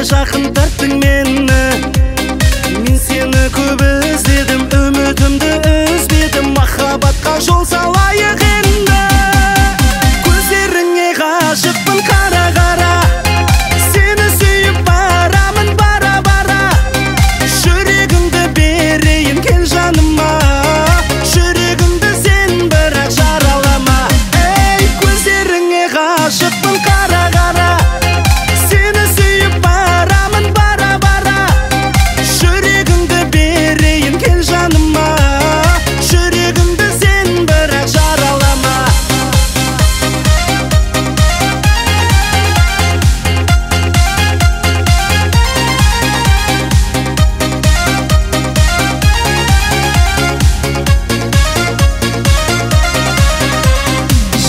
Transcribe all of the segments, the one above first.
жақын тарттың мені. Мен сені көп іздедім, үмітімді үзбедім, махаббатқа жол салайық енді. Көздеріңе ғашықпын қара-қара, сені сүйіп барамын бара-бара. Жүрегімді берейін кел жаныма, жүрегімді сен бірақ жаралама. Ей, көздеріңе ғашықпын қара-қара, сені сүйіп барамын бара-бара. Жүрегімді берейін кел жаныма, жүрегімді сен бірақ жаралама.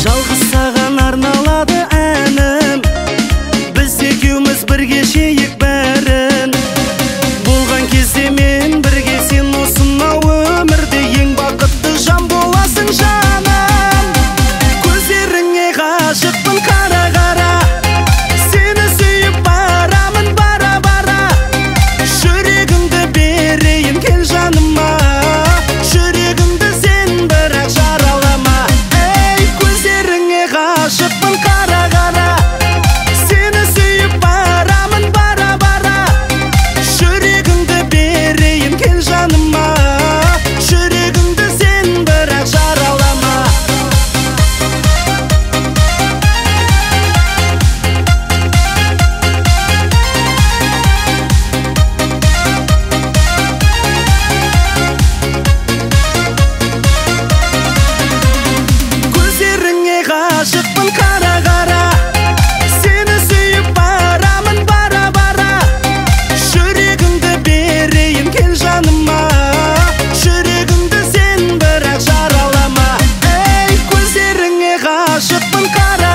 Жалғыз саған арналады әнім, біз екеуміз бірге жейік бәрін. Болған кезде мен бірге, сен осынау өмірде ең бақытты жан боласың жаным. Көздеріңе ғашықпын қара-қара, сені сүйіп барамын бара-бара. Жүрегімді берейін кел жаныма, жүрегімді сен бірақ жаралама. Ей, көздеріңе ғашықпын қара-қара, сені сүйіп барамын бара-бара. Жүрегімді берейін кел жаныма, жүрегімді сен бірақ жаралама. Көздеріңе ғашықпын қара-қара, сені сүйіп барамын бара-бара. Жүрегімді берейін кел жаныма, жүрегімді сен бірақ жаралама. Ей, көздеріңе ғашықпын қара